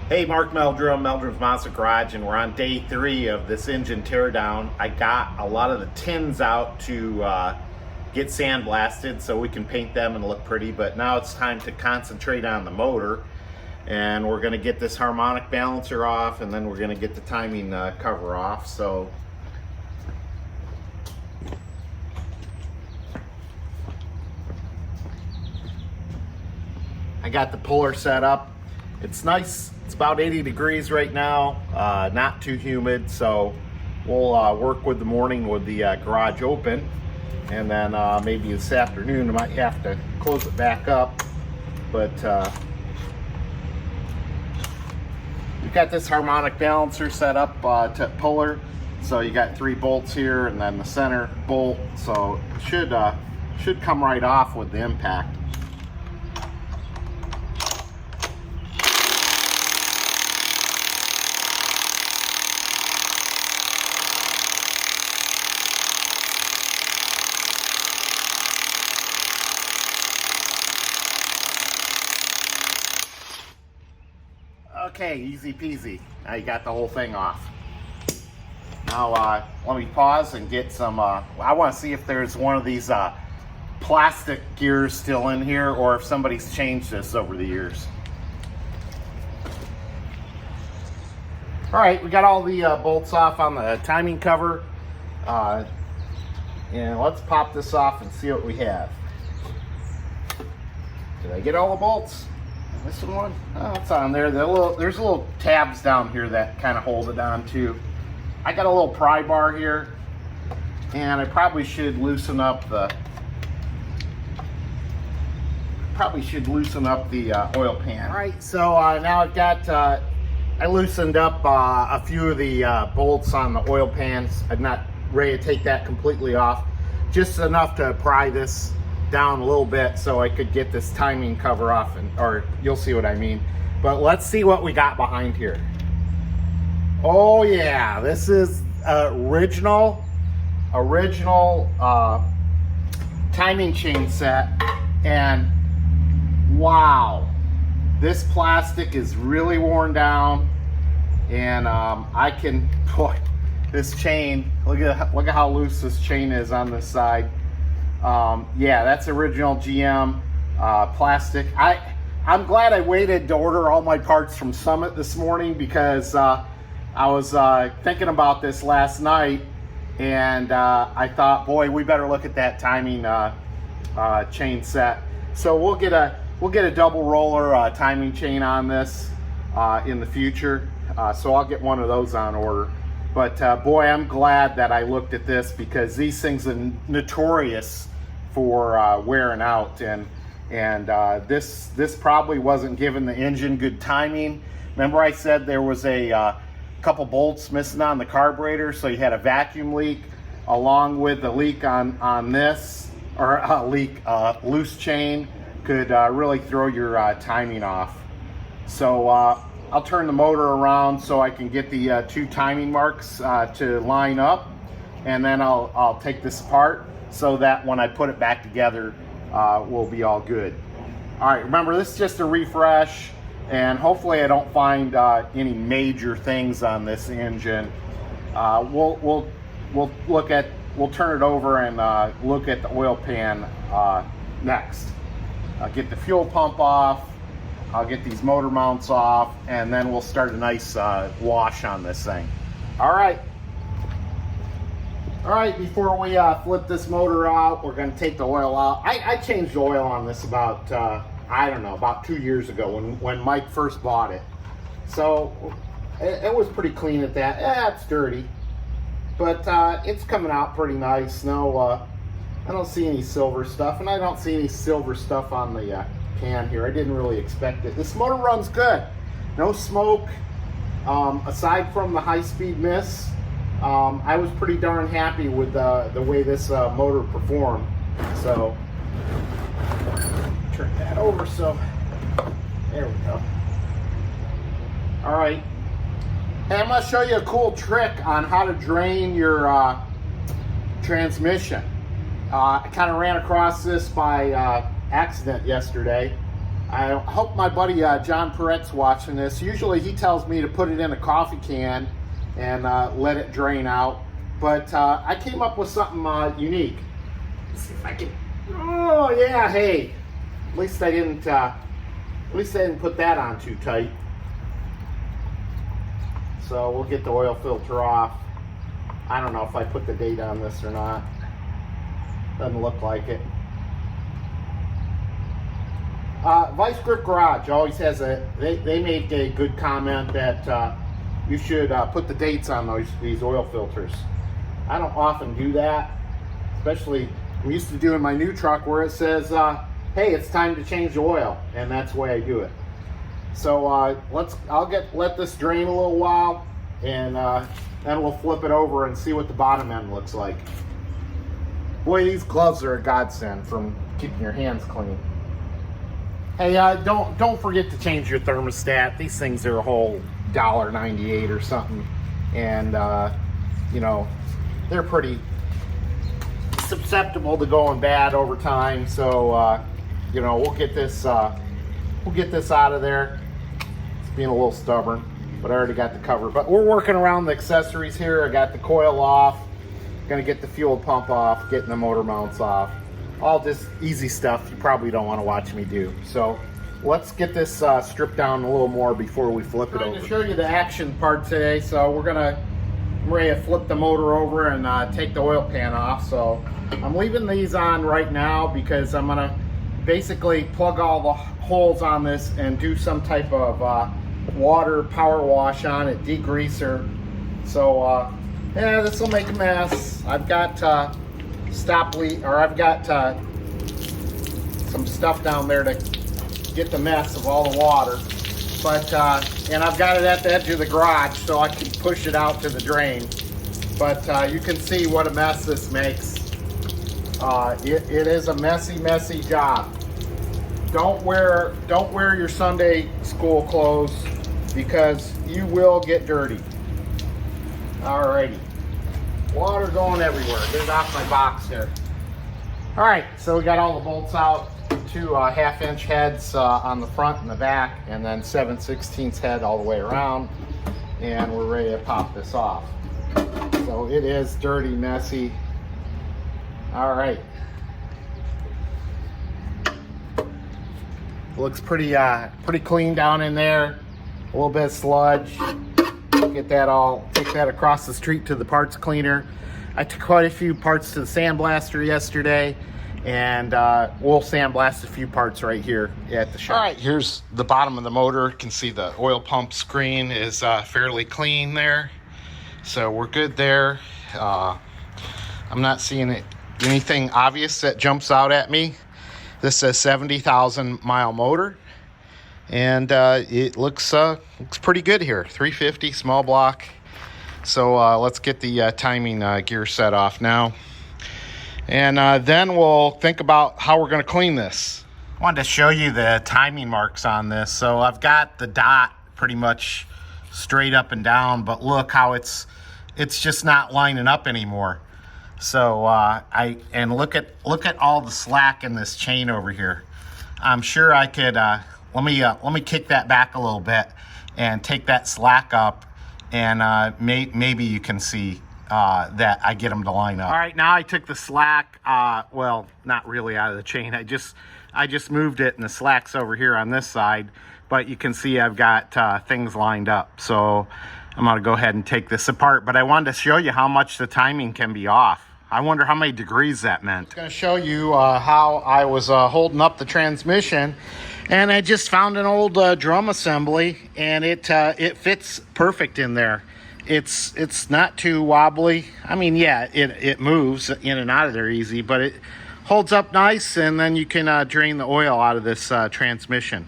Hey, Mark Meldrum, Meldrum's Monster Garage, and we're on day 3 of this engine teardown. I got a lot of the tins out to get sandblasted so we can paint them and look pretty, but now it's time to concentrate on the motor, and we're going to get this harmonic balancer off, and then we're going to get the timing cover off. So I got the puller set up. It's nice. It's about 80 degrees right now, not too humid, so we'll work with the morning with the garage open, and then maybe this afternoon I might have to close it back up. But we've got this harmonic balancer set up to puller, so you got 3 bolts here and then the center bolt, so it should come right off with the impact. Okay, easy peasy. Now you got the whole thing off. Now let me pause and get some, I want to see if there's one of these plastic gears still in here, or if somebody's changed this over the years. All right, we got all the bolts off on the timing cover. And let's pop this off and see what we have. Did I get all the bolts? Missing one? Oh, it's on there. There's little tabs down here that kind of hold it on too. I got a little pry bar here, and I probably should loosen up the oil pan. All right, so now I've got I loosened up a few of the bolts on the oil pans. I'm not ready to take that completely off, just enough to pry this down a little bit so I could get this timing cover off, or you'll see what I mean. But let's see what we got behind here. Oh yeah, this is original timing chain set, and wow, this plastic is really worn down, and I can put this chain, look at how loose this chain is on this side. Yeah, that's original GM plastic. I'm glad I waited to order all my parts from Summit this morning, because I was thinking about this last night, and I thought, boy, we better look at that timing chain set. So we'll get a double roller timing chain on this in the future. So I'll get one of those on order. But boy, I'm glad that I looked at this, because these things are notorious for wearing out, and this probably wasn't giving the engine good timing. Remember I said there was a couple bolts missing on the carburetor, so you had a vacuum leak along with the leak on this, or a loose chain could really throw your timing off. So I'll turn the motor around so I can get the 2 timing marks to line up, and then I'll take this apart so that when I put it back together, we'll be all good. All right, remember, this is just a refresh, and hopefully I don't find any major things on this engine. We'll turn it over and look at the oil pan next. I'll get the fuel pump off. I'll get these motor mounts off, and then we'll start a nice wash on this thing. All right, before we flip this motor out, we're going to take the oil out. I changed the oil on this about, I don't know, about 2 years ago when Mike first bought it. So it was pretty clean at that. Yeah, it's dirty, but it's coming out pretty nice. No, I don't see any silver stuff, and I don't see any silver stuff on the pan here. I didn't really expect it. This motor runs good. No smoke, aside from the high-speed miss. I was pretty darn happy with the way this motor performed. So turn that over, so there we go. All right, hey, I'm going to show you a cool trick on how to drain your transmission. I kind of ran across this by accident yesterday, I hope my buddy John Perret's watching this. Usually he tells me to put it in a coffee can and let it drain out. But I came up with something unique. Let's see if I can. Oh yeah, hey. At least I didn't put that on too tight. So we'll get the oil filter off. I don't know if I put the date on this or not. Doesn't look like it. Vice Grip Garage always has they made a good comment that you should put the dates on these oil filters. I don't often do that, especially I'm used to doing my new truck where it says, hey, it's time to change the oil, and that's the way I do it. So I'll let this drain a little while, and then we'll flip it over and see what the bottom end looks like. Boy, these gloves are a godsend from keeping your hands clean. Hey, don't forget to change your thermostat. These things are a whole $1.98 or something, and you know, they're pretty susceptible to going bad over time. So you know, we'll get this out of there. It's being a little stubborn, but I already got the cover. But we're working around the accessories here. I got the coil off, gonna get the fuel pump off, getting the motor mounts off. All just easy stuff you probably don't want to watch me do. So let's get this stripped down a little more before we flip it over. I'm going to show you the action part today. So I'm ready to flip the motor over and take the oil pan off. So I'm leaving these on right now because I'm going to basically plug all the holes on this and do some type of water power wash on it, degreaser. So yeah, this will make a mess. I've got I've got some stuff down there to get the mess of all the water, but and I've got it at the edge of the garage so I can push it out to the drain. But you can see what a mess this makes. It is a messy job. Don't wear your Sunday school clothes because you will get dirty. Alrighty. Water going everywhere. Get it off my box here. All right, so we got all the bolts out. 2 half-inch heads on the front and the back, and then 7/16 head all the way around. And we're ready to pop this off. So it is dirty, messy. All right. Looks pretty clean down in there. A little bit of sludge. Take that across the street to the parts cleaner. I took quite a few parts to the sandblaster yesterday, and we'll sandblast a few parts right here at the shop. All right, here's the bottom of the motor. You can see the oil pump screen is fairly clean there, so we're good there. I'm not seeing anything obvious that jumps out at me. This is a 70,000 mile motor. And it looks pretty good here. 350 small block. So let's get the timing gear set off now, and then we'll think about how we're going to clean this. I wanted to show you the timing marks on this. So I've got the dot pretty much straight up and down, but look how it's just not lining up anymore. So look at all the slack in this chain over here. I'm sure I could. Let me kick that back a little bit and take that slack up, and maybe you can see that I get them to line up. All right, now I took the slack, well, not really out of the chain. I just moved it, and the slack's over here on this side, but you can see I've got things lined up. So I'm gonna go ahead and take this apart, but I wanted to show you how much the timing can be off. I wonder how many degrees that meant. I'm gonna show you how I was holding up the transmission. And I just found an old drum assembly, and it fits perfect in there. It's not too wobbly. I mean, yeah, it moves in and out of there easy, but it holds up nice, and then you can drain the oil out of this transmission.